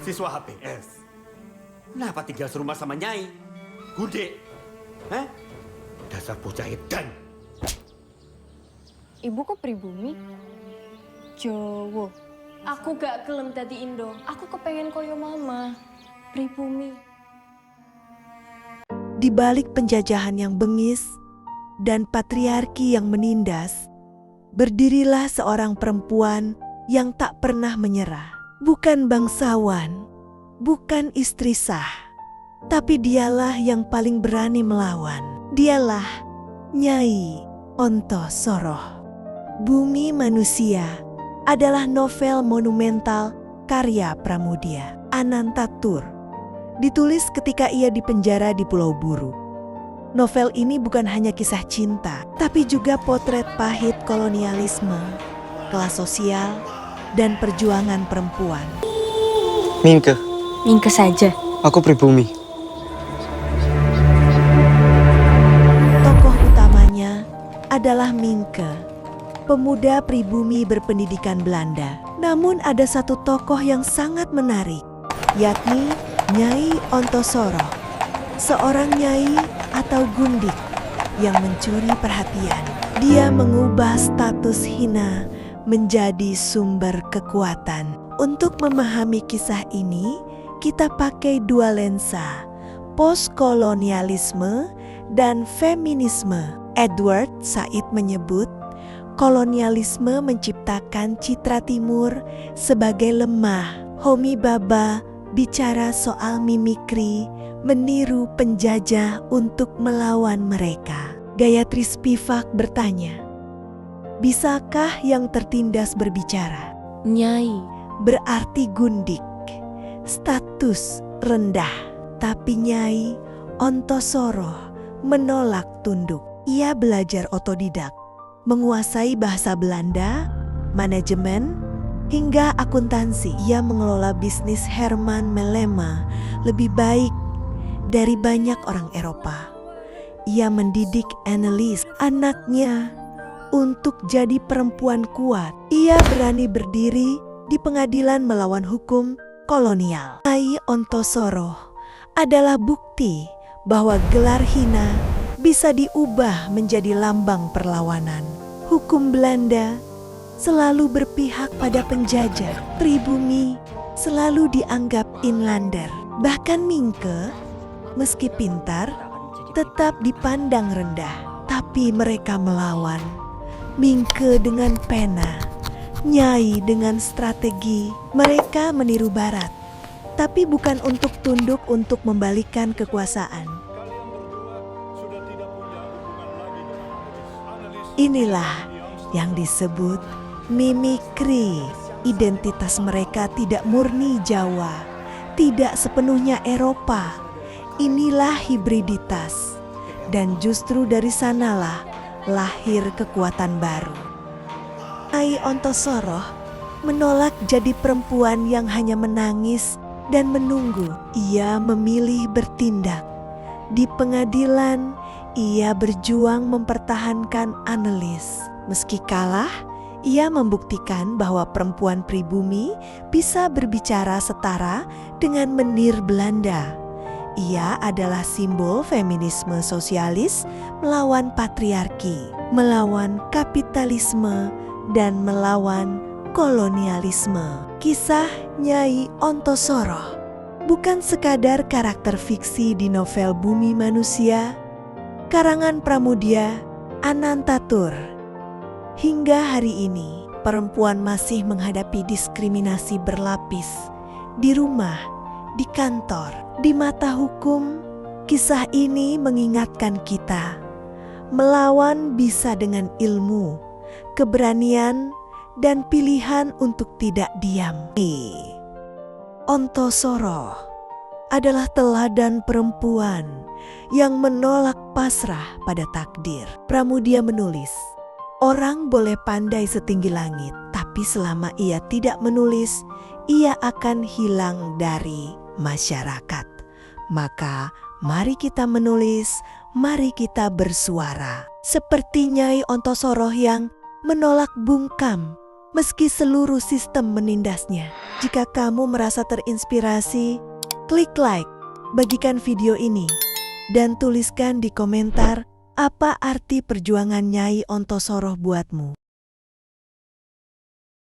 siswa HPS. Kenapa tinggal serumah sama Nyai? Gude? Hah? Dasar bocah edan. Ibu kok pribumi? Jowo. Aku gak gelem dadi Indo. Aku kepengen koyo mama. Pribumi. Di balik penjajahan yang bengis dan patriarki yang menindas, berdirilah seorang perempuan yang tak pernah menyerah. Bukan bangsawan, bukan istri sah, tapi dialah yang paling berani melawan. Dialah Nyai Ontosoroh. Bumi Manusia adalah novel monumental karya Pramudia Anantatur. Ditulis ketika ia dipenjara di Pulau Buru. Novel ini bukan hanya kisah cinta, tapi juga potret pahit kolonialisme, kelas sosial, dan perjuangan perempuan. Mingke. Mingke saja. Aku pribumi. Tokoh utamanya adalah Mingke, pemuda pribumi berpendidikan Belanda. Namun ada satu tokoh yang sangat menarik, yakni Nyai Ontosoroh, seorang nyai atau gundik yang mencuri perhatian. Dia mengubah status hina menjadi sumber kekuatan. Untuk memahami kisah ini, kita pakai dua lensa, postkolonialisme dan feminisme. Edward Said menyebut, kolonialisme menciptakan citra timur sebagai lemah. Homi Bhabha bicara soal mimikri, meniru penjajah untuk melawan mereka. Gayatri Spivak bertanya, bisakah yang tertindas berbicara? Nyai. Berarti gundik, status rendah. Tapi Nyai Ontosoroh menolak tunduk. Ia belajar otodidak, menguasai bahasa Belanda, manajemen, hingga akuntansi. Ia mengelola bisnis Herman Melema lebih baik dari banyak orang Eropa. Ia mendidik Annelies, anaknya, untuk jadi perempuan kuat. Ia berani berdiri di pengadilan melawan hukum kolonial. Nyai Ontosoroh adalah bukti bahwa gelar hina bisa diubah menjadi lambang perlawanan. Hukum Belanda selalu berpihak pada penjajah. Pribumi selalu dianggap inlander. Bahkan Mingke, meski pintar, tetap dipandang rendah. Tapi mereka melawan. Mingke dengan pena, Nyai dengan strategi. Mereka meniru Barat, tapi bukan untuk tunduk untuk membalikan kekuasaan. Inilah yang disebut mimikri. Identitas mereka tidak murni Jawa, tidak sepenuhnya Eropa. Inilah hibriditas, dan justru dari sanalah lahir kekuatan baru. Nyai Ontosoroh menolak jadi perempuan yang hanya menangis dan menunggu. Ia memilih bertindak. Di pengadilan, ia berjuang mempertahankan Annelies. Meski kalah, ia membuktikan bahwa perempuan pribumi bisa berbicara setara dengan menir Belanda. Ia adalah simbol feminisme sosialis melawan patriarki, melawan kapitalisme, dan melawan kolonialisme. Kisah Nyai Ontosoroh bukan sekadar karakter fiksi di novel Bumi Manusia, karangan Pramudia Anantatur. Hingga hari ini, perempuan masih menghadapi diskriminasi berlapis di rumah, di kantor, di mata hukum. Kisah ini mengingatkan kita, melawan bisa dengan ilmu, keberanian, dan pilihan untuk tidak diam. Ontosoroh adalah teladan perempuan yang menolak pasrah pada takdir. Pramudia menulis, orang boleh pandai setinggi langit, tapi selama ia tidak menulis, ia akan hilang dari masyarakat. Maka mari kita menulis, mari kita bersuara. Seperti Nyai Ontosoroh yang menolak bungkam, meski seluruh sistem menindasnya. Jika kamu merasa terinspirasi, klik like, bagikan video ini, dan tuliskan di komentar apa arti perjuangan Nyai Ontosoroh buatmu.